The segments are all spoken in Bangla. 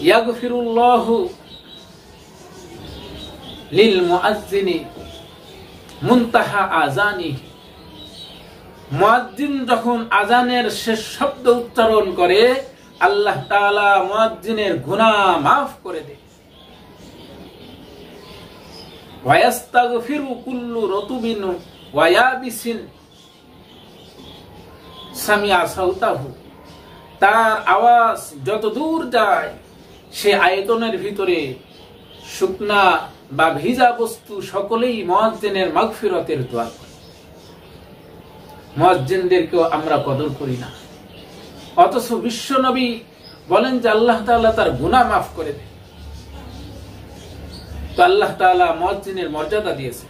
ইয়াগফিরুল্লাহু লিল মুআজ্জিনি মুনতাহা আযানি, মুয়াজ্জিন যখন আজানের শেষ শব্দ উচ্চারণ করে আল্লাহ তাআলা মুয়াজ্জিনের গুনাহ মাফ করে দেন। ওয়া ইস্তাগফিরু কুল্লু রতুবিন ওয়া ইয়াবিসিন সামিআ সাউতাহু, তার আওয়াজ যত দূর যায় সে আয়তনের ভিতরে শুকনা বা ভিজা বস্তু সকলেই মুয়াজ্জিনের মাগফিরাতের দোয়া করে। মুয়াজ্জিনদেরকেও আমরা কদর করি না, অথচ বিশ্ব নবী বলেন যে আল্লাহ তাআলা তার গুনাহ মাফ করে দেন। তো আল্লাহ তাআলা মুয়াজ্জিনের মর্যাদা দিয়েছে।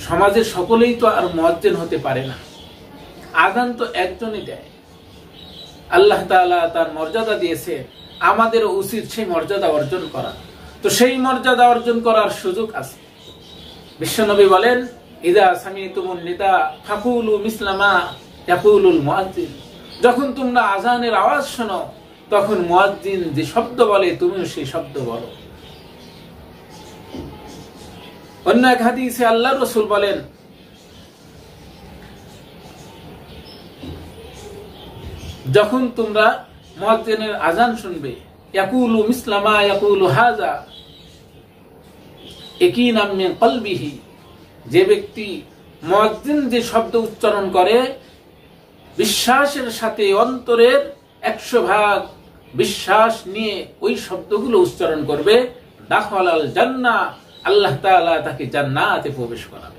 সমাজের সকলেই তো আর মুয়াজ্জিন হতে পারে না, আযান তো একজনই দেয়। আল্লাহ তাআলা তার মর্যাদা দিয়েছে, আমাদের উচিত সেই মর্যাদা অর্জন করা। তো সেই মর্যাদা অর্জন করার সুযোগ আছে। বিশ্বনবী বলেন, ইযা সামিতুমুন নিদা ফাকুলু মিসলা মা ইয়াকুলুল মুয়াজ্জিন, যখন তোমরা আযানের আওয়াজ শোনো তখন মুয়াজ্জিন যে শব্দ বলে তুমিও সেই শব্দ বলো। অন্য এক হাদিসে আল্লাহর রাসূল বলেন, যখন তোমরা মুয়াজ্জিনের আযান শুনবে, ইয়াকুলু মিসলা মা ইয়াকুলু হাযা ইয়াকিনাম মিন কলবিহি, যে ব্যক্তি মুয়াজ্জিন যে শব্দ উচ্চারণ করে বিশ্বাসের সাথে অন্তরের 100% বিশ্বাস নিয়ে ওই শব্দগুলো উচ্চারণ করবে, দাখালাল জান্নাহ, আল্লাহ তাআলা তাকে জান্নাতে প্রবেশ করাবে।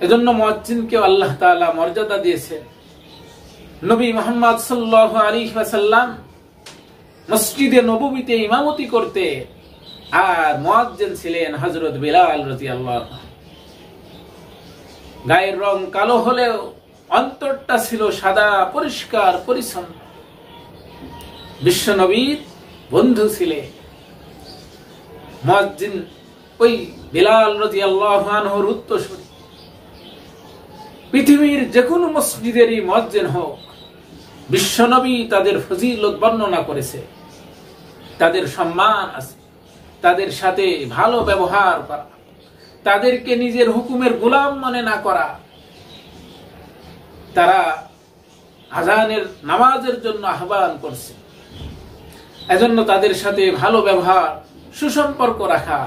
এজন্য মুয়াজ্জিনকে আল্লাহ তাআলা মর্যাদা দিয়েছেন। নবী মুহাম্মদ সাল্লাল্লাহু আলাইহি ওয়াসাল্লাম মসজিদে নববীতে ইমামতি করতে, আর মুয়াজ্জিন ছিলেন হযরত বিলাল রাদিয়াল্লাহু আনহু। গায়ের রং কালো হলেও অন্তরটা ছিল সাদা, পরিষ্কার পরিচ্ছন্ন। বিশ্বনবীর বন্ধু ছিলেন মুয়াজ্জিন, ওই বিলাল রাদিয়াল্লাহু আনহুর উত্তরসূরি। পৃথিবীর যে কোনো মসজিদেরই মুয়াজ্জিন হোক, বিশ্বনবী তাদের ফজিলত বর্ণনা করেছে, তাদের সম্মান আছে, তাদের সাথে ভালো ব্যবহার করা, তাদেরকে নিজের হুকুমের গোলাম মনে না করা, তারা আযানের নামাজের জন্য আহ্বান করছে, এজন্য তাদের সাথে ভালো ব্যবহার, সুসম্পর্ক রাখা,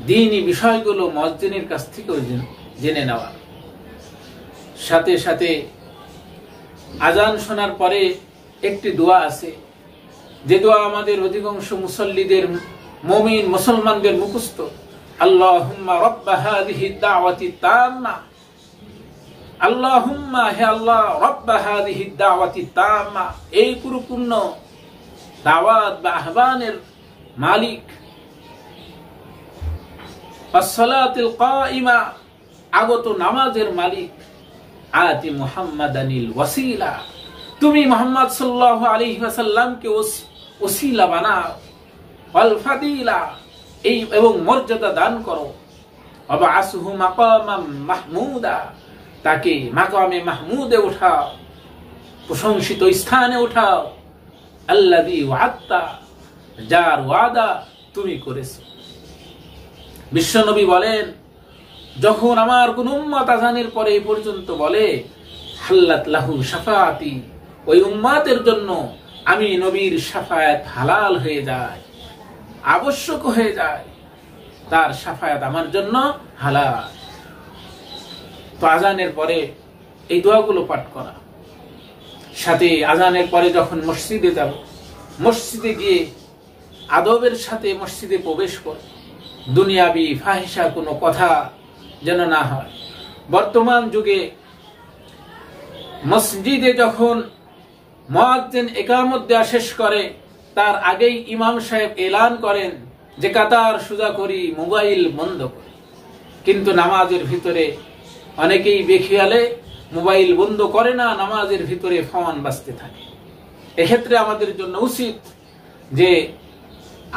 দ্বীনি বিষয়গুলো মুয়াজ্জিনের কাছ থেকে জেনে নেওয়া। সাথে সাথে আযান শোনার পরে একটি দোয়া আছে, যে দোয়া আমাদের অধিকাংশ মুসল্লিদের, মুমিন মুসলমানদের মুখস্থ। আল্লাহুম্মা রাব্বা হাযিহি দাওয়াতি তাম্মা, আল্লাহুম্মা, হে আল্লাহ, রাব্বা হাযিহি দাওয়াতি তাম্মা, এই পরিপূর্ণ দাওয়াত বা আহ্বানের মালিক, আসসালাতুল কাইমা, আগত নামাজের মালিক, আতি মুহাম্মাদানিল ওয়াসিলা, তুমি মুহাম্মদ সাল্লাল্লাহু আলাইহি ওয়াসাল্লামকে ওসিলা বানাও, ওয়াল ফাদিলা, এই এবং মর্যাদা দান করো, ওয়াবআসহু মাকামাম মাহমুদা, তাকে মাকামে মাহমুদে উঠাও, প্রশংসিত স্থানে উঠাও, আল্লাযী ওয়া'আদতা, যার ওয়াদা তুমি করেছো। বিশ্বনবী বলেন, যখন আমার কোন উম্মত আযানের পরে এই পর্যন্ত বলে হাল্লাত লাহু শাফাআতি, ওই উম্মতের জন্য আমি নবীর শাফায়াত হালাল হয়ে যায়, আবশ্যক হয়ে যায়, তার শাফায়াত আমার জন্য হালাল। তো আযানের পরে এই দোয়াগুলো পাঠ করা, সাথে আযানের পরে যখন মসজিদে যাব, মসজিদে গিয়ে আদবের সাথে মসজিদে প্রবেশ কর, দুনিয়াবি ফাহিশা কোনো কথা যেন না হয়। বর্তমান যুগে মসজিদে যখন মুয়াজ্জিন ইকামত দেয়া শেষ করে, তার আগেই ইমাম সাহেব এলান করেন যে কাতার সোজা করি, মোবাইল বন্ধ করি। কিন্তু নামাজের ভিতরে অনেকেই বেখেয়ালে মোবাইল বন্ধ করে না, নামাজের ভিতরে ফোন বাজতে থাকে। এক্ষেত্রে আমাদের জন্য উচিত যে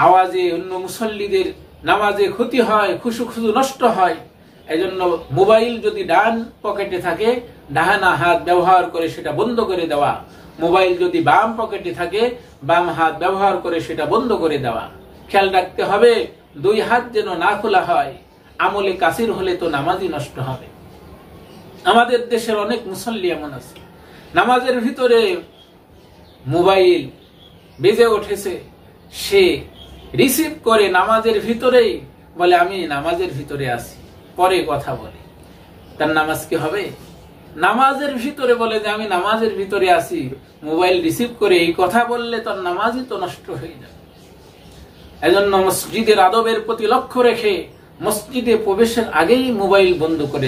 আওয়াজে অন্য মুসল্লিদের নামাজে ক্ষতি হয়, খুশু নষ্ট হয়, এজন্য মোবাইল যদি ডান পকেটে থাকে, ডাহানা হাত ব্যবহার করে সেটা বন্ধ করে দেওয়া, মোবাইল যদি বাম পকেটে থাকে বাম হাত ব্যবহার করে সেটা বন্ধ করে দেওয়া। খেয়াল রাখতে হবে দুই হাত যেন না খোলা হয়। আমলে কাসির হলে তো নামাজই নষ্ট হবে। আমাদের দেশের অনেক মুসল্লি এমন আছে, নামাজের ভিতরে মোবাইল বেজে উঠেছে, সে রিসিভ করে নামাজের ভিতরেই বলে আমি নামাজের ভিতরে আছি, পরে কথা বলে। তার নামাজ কি হবে? নামাজের ভিতরে বলে যে আমি নামাজের ভিতরে আছি, মোবাইল রিসিভ করে এই কথা বললে তার নামাজই তো নষ্ট হয়ে যাবে। এজন্য মসজিদের আদবের প্রতি লক্ষ্য রেখে মসজিদে প্রবেশের আগেই মোবাইল বন্ধ করে